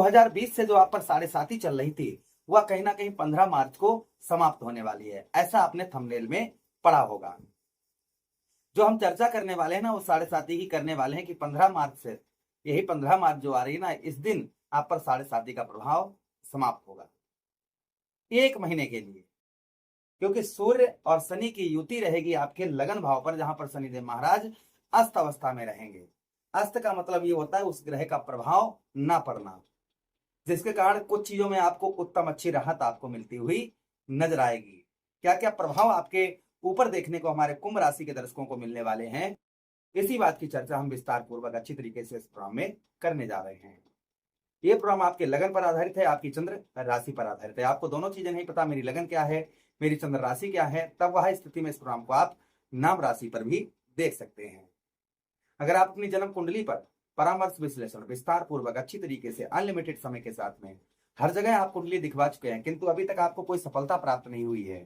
2020 से जो आप पर साढ़े साती चल रही थी वह कहीं ना कहीं 15 मार्च को समाप्त होने वाली है, ऐसा आपने थंबनेल में पढ़ा होगा। जो हम चर्चा करने वाले हैं ना वो साढ़े साती की करने वाले हैं कि 15 मार्च से, यही 15 मार्च जो आ रही है ना, इस दिन आप पर साढ़े साती का प्रभाव समाप्त होगा 1 महीने के लिए। क्योंकि सूर्य और शनि की युति रहेगी आपके लगन भाव पर, जहां पर शनिदेव महाराज अस्त अवस्था में रहेंगे। अस्त का मतलब ये होता है उस ग्रह का प्रभाव ना पड़ना, जिसके कारण कुछ चीजों में आपको उत्तम अच्छी राहत आपको मिलती हुई नजर आएगी। क्या क्या प्रभाव आपके ऊपर देखने को हमारे कुंभ राशि के दर्शकों को मिलने वाले हैं, इसी बात की चर्चा हम विस्तार पूर्वक अच्छी तरीके से इस प्रोग्राम में करने जा रहे हैं। ये प्रोग्राम आपके लगन पर आधारित है, आपकी चंद्र राशि पर आधारित है। आपको दोनों चीजें नहीं पता, मेरी लगन क्या है, मेरी चंद्र राशि क्या है, तब वह स्थिति में इस प्रोग्राम को आप नाम राशि पर भी देख सकते हैं। अगर आप अपनी जन्म कुंडली पर परामर्श विश्लेषण विस्तार पूर्वक अच्छी तरीके से अनलिमिटेड समय के साथ में हर जगह आप कुंडली दिखवा चुके हैं, किंतु अभी तक आपको कोई सफलता प्राप्त नहीं हुई है,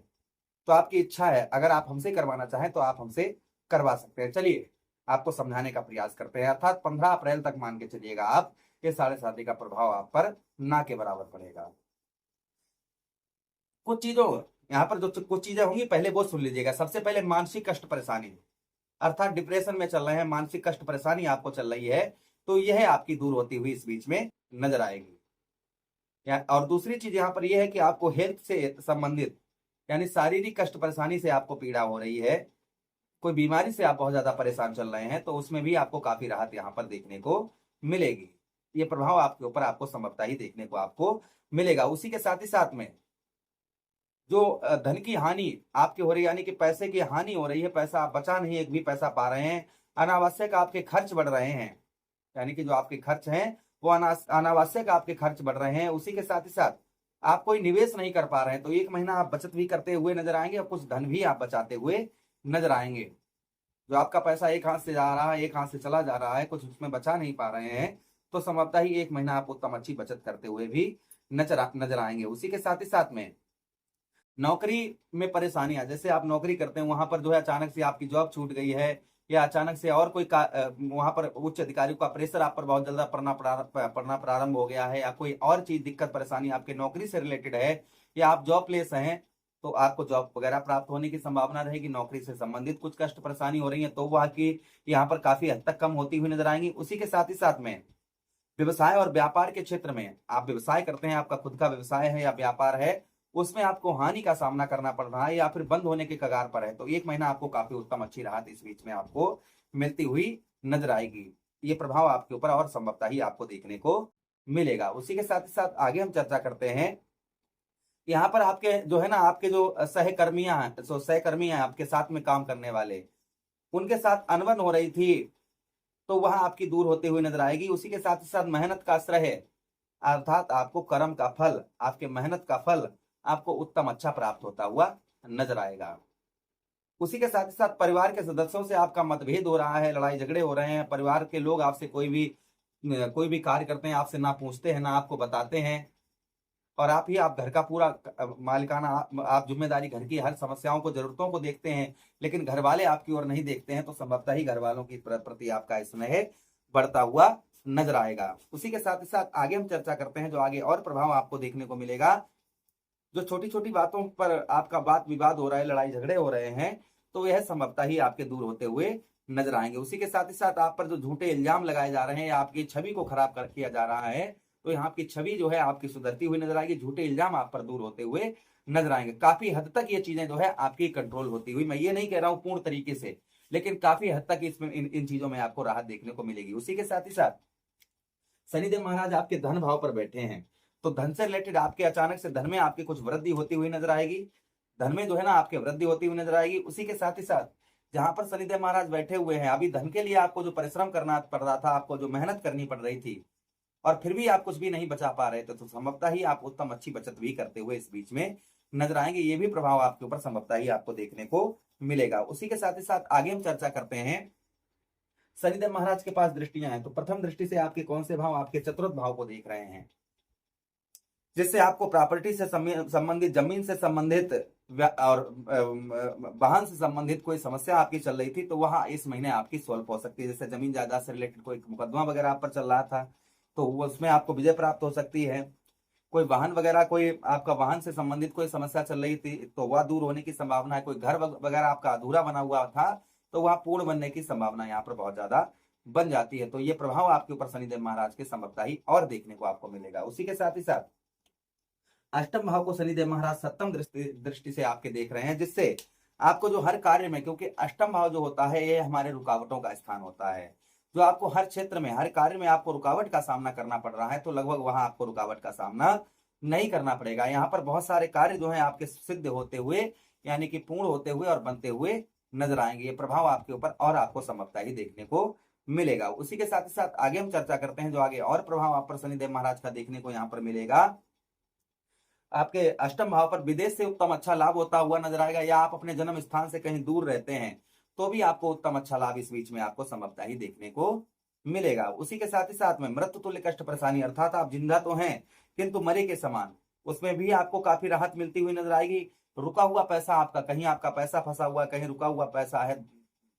तो आपकी इच्छा है अगर आप हमसे करवाना चाहें तो आप हमसे करवा सकते हैं। चलिए आपको समझाने का प्रयास करते हैं। अर्थात 15 अप्रैल तक मान के चलिएगा आप, ये साढ़े साती का प्रभाव आप पर ना के बराबर पड़ेगा। कुछ चीजों यहाँ पर जो कुछ चीजें होंगी पहले वो सुन लीजिएगा। सबसे पहले मानसिक कष्ट परेशानी, अर्थात डिप्रेशन में चल रहे हैं, मानसिक कष्ट परेशानी आपको चल रही है, तो यह आपकी दूर होती हुई इस बीच में नजर आएगी। और दूसरी चीज यहाँ पर यह है कि आपको हेल्थ से संबंधित यानी शारीरिक कष्ट परेशानी से आपको पीड़ा हो रही है, कोई बीमारी से आप बहुत ज्यादा परेशान चल रहे हैं, तो उसमें भी आपको काफी राहत यहाँ पर देखने को मिलेगी। ये प्रभाव आपके ऊपर आपको संभवतः ही देखने को आपको मिलेगा। उसी के साथ ही साथ में जो धन की हानि आपकी हो रही है, यानी कि पैसे की हानि हो रही है, पैसा आप बचा नहीं एक भी पैसा पा रहे हैं, अनावश्यक आपके खर्च बढ़ रहे हैं, यानी कि जो आपके खर्च हैं वो अनावश्यक आपके खर्च बढ़ रहे हैं। उसी के साथ ही साथ आप कोई निवेश नहीं कर पा रहे हैं, तो 1 महीना आप बचत भी करते हुए नजर आएंगे और कुछ धन भी आप बचाते हुए नजर आएंगे। जो आपका पैसा एक हाथ से जा रहा है, एक हाथ से चला जा रहा है, कुछ उसमें बचा नहीं पा रहे हैं, तो संभवतः ही 1 महीना आप उत्तम अच्छी बचत करते हुए भी नजर आएंगे। उसी के साथ ही साथ में नौकरी में परेशानियां, जैसे आप नौकरी करते हैं वहां पर जो है अचानक से आपकी जॉब छूट गई है, या अचानक से और कोई वहां पर उच्च अधिकारियों का प्रेशर आप पर बहुत ज्यादा पड़ना प्रारंभ हो गया है, या कोई और चीज दिक्कत परेशानी आपके नौकरी से रिलेटेड है, या आप जॉबलेस हैं, तो आपको जॉब वगैरह प्राप्त होने की संभावना रहेगी। नौकरी से संबंधित कुछ कष्ट परेशानी हो रही है तो वह की यहाँ पर काफी हद तक कम होती हुई नजर आएंगी। उसी के साथ ही साथ में व्यवसाय और व्यापार के क्षेत्र में, आप व्यवसाय करते हैं, आपका खुद का व्यवसाय है या व्यापार है, उसमें आपको हानि का सामना करना पड़ रहा है या फिर बंद होने के कगार पर है, तो 1 महीना आपको काफी उत्तम अच्छी राहत इस बीच में आपको मिलती हुई नजर आएगी। ये प्रभाव आपके ऊपर और संभवतः ही आपको देखने को मिलेगा। उसी के साथ ही साथ आगे हम चर्चा करते हैं, यहाँ पर आपके जो है ना, आपके जो सहकर्मियां हैं, तो सहकर्मी हैं आपके साथ में काम करने वाले, उनके साथ अनबन हो रही थी, तो वह आपकी दूर होते हुए नजर आएगी। उसी के साथ ही साथ मेहनत का श्रेय, अर्थात आपको कर्म का फल, आपके मेहनत का फल आपको उत्तम अच्छा प्राप्त होता हुआ नजर आएगा। उसी के साथ ही साथ परिवार के सदस्यों से आपका मतभेद हो रहा है, लड़ाई झगड़े हो रहे हैं, परिवार के लोग आपसे कोई भी कार्य करते हैं आपसे ना पूछते हैं, ना आपको बताते हैं, और आप घर का पूरा मालिकाना आप जिम्मेदारी, घर की हर समस्याओं को जरूरतों को देखते हैं, लेकिन घर वाले आपकी ओर नहीं देखते हैं, तो संभवतः ही घर वालों की प्रति आपका स्नेह बढ़ता हुआ नजर आएगा। उसी के साथ ही साथ आगे हम चर्चा करते हैं जो आगे और प्रभाव आपको देखने को मिलेगा। जो छोटी छोटी बातों पर आपका बात विवाद हो रहा है, लड़ाई झगड़े हो रहे हैं, तो यह संभवतः ही आपके दूर होते हुए नजर आएंगे। उसी के साथ ही साथ आप पर जो झूठे इल्जाम लगाए जा रहे हैं या आपकी छवि को खराब कर किया जा रहा है, तो यहाँ आपकी छवि जो है आपकी सुधरती हुई नजर आएगी, झूठे इल्जाम आप पर दूर होते हुए नजर आएंगे। काफी हद तक ये चीजें जो है आपकी कंट्रोल होती हुई, मैं ये नहीं कह रहा हूँ पूर्ण तरीके से, लेकिन काफी हद तक इसमें इन चीजों में आपको राहत देखने को मिलेगी। उसी के साथ ही साथ शनिदेव महाराज आपके धन भाव पर बैठे हैं, तो धन से रिलेटेड आपके अचानक से धन में आपकी कुछ वृद्धि होती हुई नजर आएगी, धन में जो है ना आपके वृद्धि होती हुई नजर आएगी। उसी के साथ ही साथ जहां पर शनिदेव महाराज बैठे हुए हैं, अभी धन के लिए आपको जो परिश्रम करना पड़ रहा था, आपको जो मेहनत करनी पड़ रही थी, और फिर भी आप कुछ भी नहीं बचा पा रहे थे, तो संभवतः ही आप उत्तम अच्छी बचत भी करते हुए इस बीच में नजर आएंगे। ये भी प्रभाव आपके ऊपर संभवतः ही आपको देखने को मिलेगा। उसी के साथ ही साथ आगे हम चर्चा करते हैं, शनिदेव महाराज के पास दृष्टियां हैं, तो प्रथम दृष्टि से आपके कौन से भाव, आपके चतुर्थ भाव को देख रहे हैं, जिससे आपको प्रॉपर्टी से संबंधित, जमीन से संबंधित और वाहन से संबंधित कोई समस्या आपकी चल रही थी, तो वहां इस महीने आपकी सॉल्व हो सकती है। जैसे जमीन जायदाद से रिलेटेड कोई मुकदमा वगैरह आप पर चल रहा था, तो उसमें आपको विजय प्राप्त हो सकती है। कोई वाहन वगैरह, कोई आपका वाहन से संबंधित कोई समस्या चल रही थी तो वह दूर होने की संभावना है। कोई घर वगैरह आपका अधूरा बना हुआ था तो वह पूर्ण बनने की संभावना यहाँ पर बहुत ज्यादा बन जाती है। तो ये प्रभाव आपके ऊपर शनिदेव महाराज के संभवतः ही और देखने को आपको मिलेगा। उसी के साथ ही साथ अष्टम भाव को शनिदेव महाराज सप्तम दृष्टि से आपके देख रहे हैं, जिससे आपको जो हर कार्य में, क्योंकि अष्टम भाव जो होता है ये हमारे रुकावटों का स्थान होता है, जो आपको हर क्षेत्र में, हर कार्य में आपको रुकावट का सामना करना पड़ रहा है, तो लगभग वहां आपको रुकावट का सामना नहीं करना पड़ेगा। यहाँ पर बहुत सारे कार्य जो है आपके सिद्ध होते हुए, यानी कि पूर्ण होते हुए और बनते हुए नजर आएंगे। ये प्रभाव आपके ऊपर और आपको संभवतः ही देखने को मिलेगा। उसी के साथ ही साथ आगे हम चर्चा करते हैं जो आगे और प्रभाव आप पर शनिदेव महाराज का देखने को यहाँ पर मिलेगा। आपके अष्टम भाव पर विदेश से उत्तम अच्छा लाभ होता हुआ नजर आएगा, या आप अपने जन्म स्थान से कहीं दूर रहते हैं तो भी आपको उत्तम अच्छा लाभ इस बीच में आपको संभवतः ही देखने को मिलेगा। उसी के साथ ही साथ में मृत्यु तुल्य कष्ट परेशानी, अर्थात आप जिंदा तो हैं किंतु मरे के समान, उसमें भी आपको काफी राहत मिलती हुई नजर आएगी। रुका हुआ पैसा आपका, कहीं आपका पैसा फंसा हुआ है, कहीं रुका हुआ पैसा है,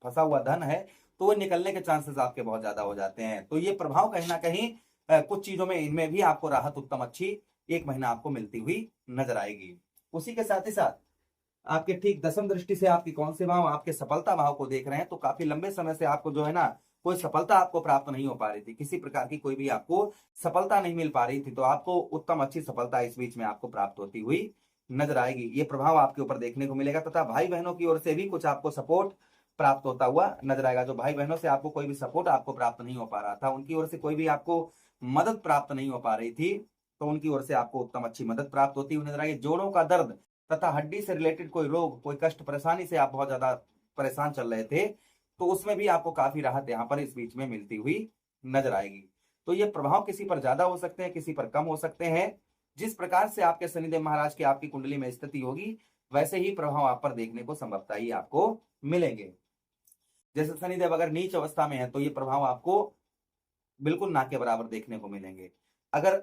फंसा हुआ धन है, तो वो निकलने के चांसेस आपके बहुत ज्यादा हो जाते हैं। तो ये प्रभाव कहीं ना कहीं कुछ चीजों में, इनमें भी आपको राहत उत्तम अच्छी एक महीना आपको मिलती हुई नजर आएगी। उसी के साथ ही साथ आपके ठीक दसम दृष्टि से आपकी कौन से भाव, आपके सफलता भाव को देख रहे हैं। तो काफी लंबे समय से आपको जो है ना कोई सफलता आपको प्राप्त नहीं हो पा रही थी, किसी प्रकार की कोई भी आपको सफलता नहीं मिल पा रही थी, तो आपको उत्तम अच्छी सफलता इस बीच में आपको प्राप्त होती हुई नजर आएगी। ये प्रभाव आपके ऊपर देखने को मिलेगा। तथा भाई बहनों की ओर से भी कुछ आपको सपोर्ट प्राप्त होता हुआ नजर आएगा। जो भाई बहनों से आपको कोई भी सपोर्ट आपको प्राप्त नहीं हो पा रहा था, उनकी ओर से कोई भी आपको मदद प्राप्त नहीं हो पा रही थी, तो उनकी ओर से आपको उत्तम अच्छी मदद प्राप्त होती हुई नजर आएगी। जोड़ों का दर्द तथा हड्डी से रिलेटेड कोई रोग, कोई कष्ट परेशानी से आप बहुत ज्यादा परेशान चल रहे थे, तो उसमें भी आपको काफी राहत यहाँ पर इस बीच में मिलती हुई नजर आएगी। तो ये प्रभाव किसी पर ज्यादा हो सकते हैं, किसी पर कम हो सकते हैं। जिस प्रकार से आपके शनिदेव महाराज की आपकी कुंडली में स्थिति होगी, वैसे ही प्रभाव आप पर देखने को संभवतः ही आपको मिलेंगे। जैसे शनिदेव अगर नीच अवस्था में है तो ये प्रभाव आपको बिल्कुल ना के बराबर देखने को मिलेंगे। अगर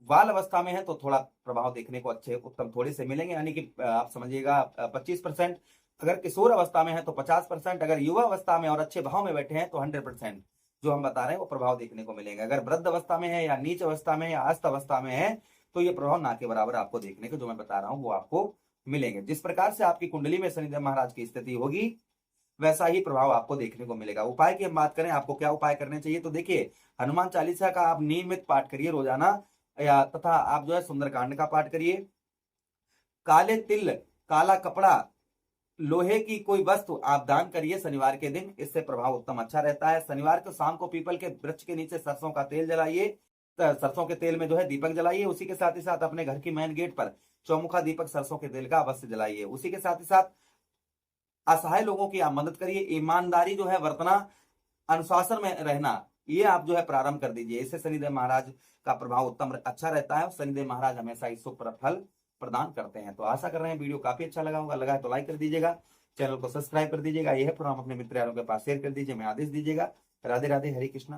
बाल अवस्था में है तो थोड़ा प्रभाव देखने को अच्छे उत्तम थोड़े से मिलेंगे, यानी कि आप समझिएगा 25%। अगर किशोर अवस्था में है तो 50%। अगर युवा अवस्था में और अच्छे भाव में बैठे हैं तो 100% जो हम बता रहे हैं वो प्रभाव देखने को मिलेंगे। अगर वृद्ध अवस्था में है या नीच अवस्था में या अस्त अवस्था में है तो ये प्रभाव ना के बराबर आपको देखने को, जो मैं बता रहा हूँ, वो आपको मिलेंगे। जिस प्रकार से आपकी कुंडली में शनिदेव महाराज की स्थिति होगी, वैसा ही प्रभाव आपको देखने को मिलेगा। उपाय की हम बात करें, आपको क्या उपाय करने चाहिए, तो देखिए हनुमान चालीसा का आप नियमित पाठ करिए रोजाना, या तथा आप जो है सुंदरकांड का पाठ करिए। काले तिल, काला कपड़ा, लोहे की कोई वस्तु आप दान करिए शनिवार के दिन, इससे प्रभाव उत्तम अच्छा रहता है। शनिवार को शाम को पीपल के वृक्ष के नीचे सरसों का तेल जलाइए, सरसों के तेल में जो है दीपक जलाइए। उसी के साथ ही साथ अपने घर की मेन गेट पर चौमुखा दीपक सरसों के तेल का अवश्य जलाइए। उसी के साथ ही साथ असहाय लोगों की आप मदद करिए। ईमानदारी जो है बरतना, अनुशासन में रहना, ये आप जो है प्रारंभ कर दीजिए। इससे शनिदेव महाराज का प्रभाव उत्तम अच्छा रहता है। शनिदेव महाराज हमेशा ही शुभ फल प्रदान करते हैं। तो आशा कर रहे हैं वीडियो काफी अच्छा लगा होगा। लगा है तो लाइक कर दीजिएगा, चैनल को सब्सक्राइब कर दीजिएगा। यह प्रोग्राम अपने मित्र यारों के पास शेयर कर दीजिए, मैं आदेश दीजिएगा। राधे राधे, हरे कृष्णा।